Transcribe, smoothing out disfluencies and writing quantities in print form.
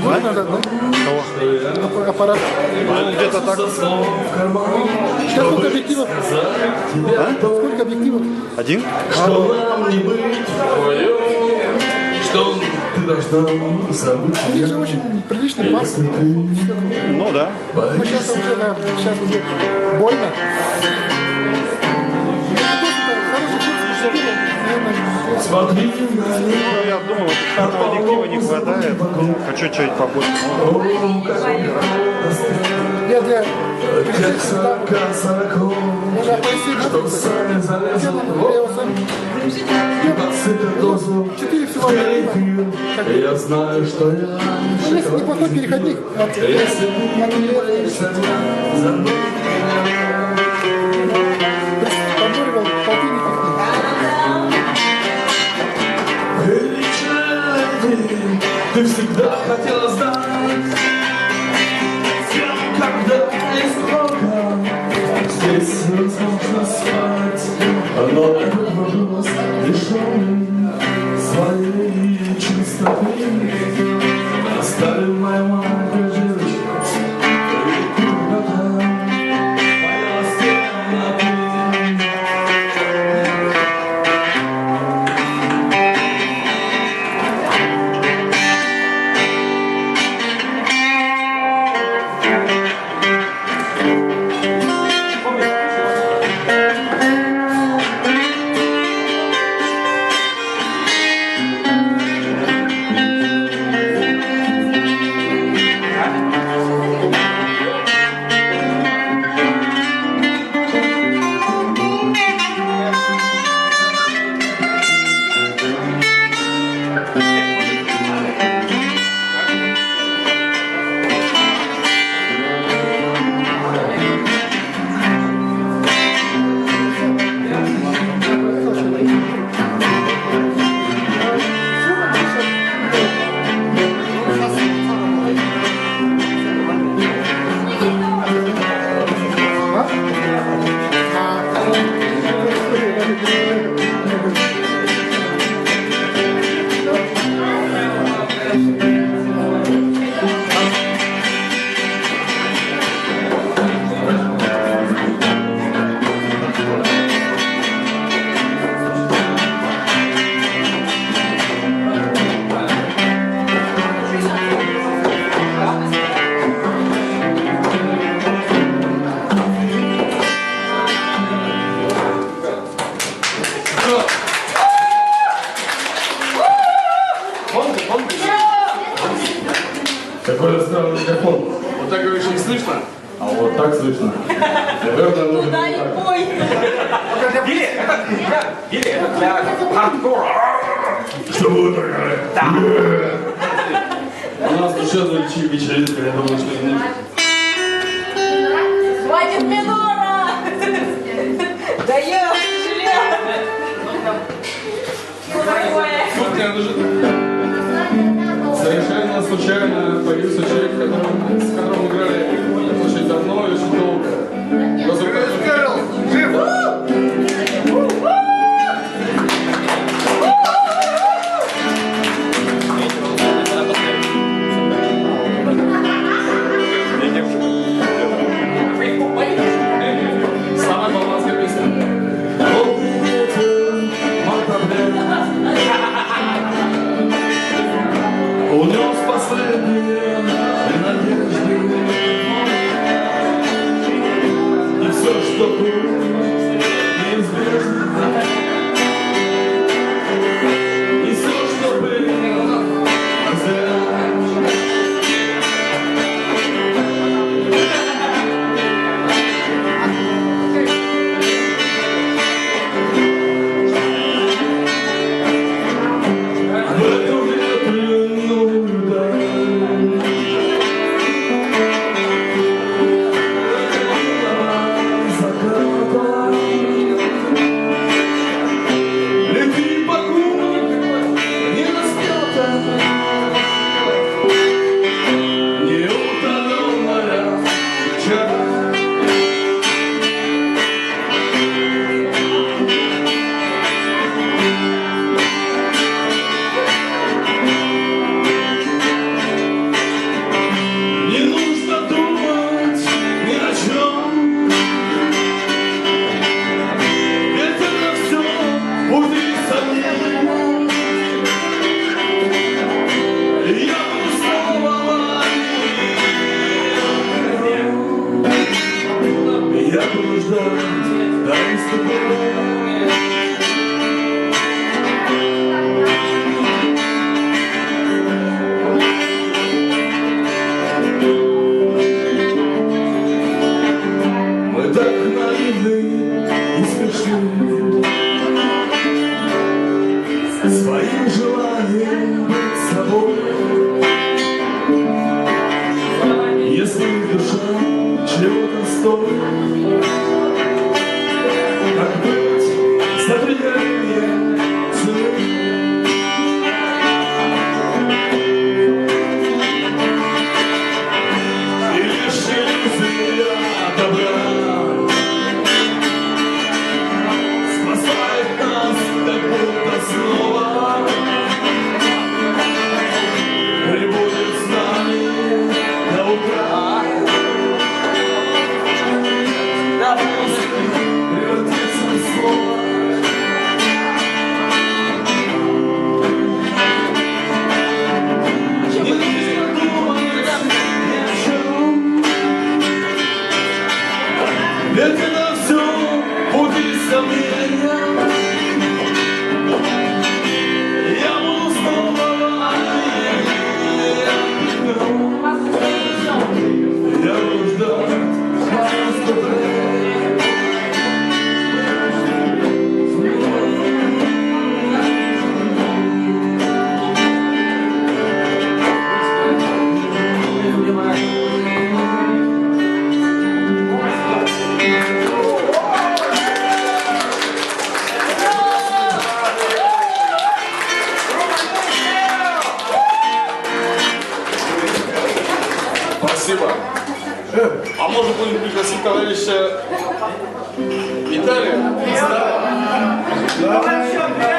Вот надо, да? Кого? Аппарат. Где-то так. Сейчас сколько объективов? А? Сколько объективов? Один? Что нам не быть вдвоем, что ты должна забыть. У них же очень приличный пас. Ну да. Но сейчас уже, да, сейчас уже больно. Смотри на Ну, я думал, что объектива не хватает. Хочу чуть побольше. Я для... тех 40 Можно пояснить, что сами залезли в воду. Дозу 4 всего. я знаю, что я Ну, есть неплохой переходник. если не за мной. Подборивал полтинник. Ты всегда хотела знать, с кем, когда и сколько здесь невозможно спать. Но этот вопрос лишённый своей чистоты. Оставим мою маленькую девочку, моя стена ты. Какой странный микрофон. Вот так, говоришь, не слышно, а вот так слышно. Наверное, нужно... Туда и пой. Или это для хардкора. Что вы такое? Да. У нас душевная вечеринка, я думаю, что не нужно. Хватит минора! Да я жалею! Что такое? Вот мне нужно... Совершенно случайно появился человек, с которым играли очень давно и очень долго. Самая баланская песня. Унес последние надежды, и все, что было, неизбежно. И все, что было, зря. В эту ветреную даль стой. Как быть за пределами цены? И лишь иллюзия добра спасает нас, как будто снова прибудет с нами до утра. Превратится в слово. Не нужно думать ни о чем, ведь это все пути сомнения. Я буду снова я буду ждать наступления. Спасибо. А может будем пригласить товарища Виталия? Да.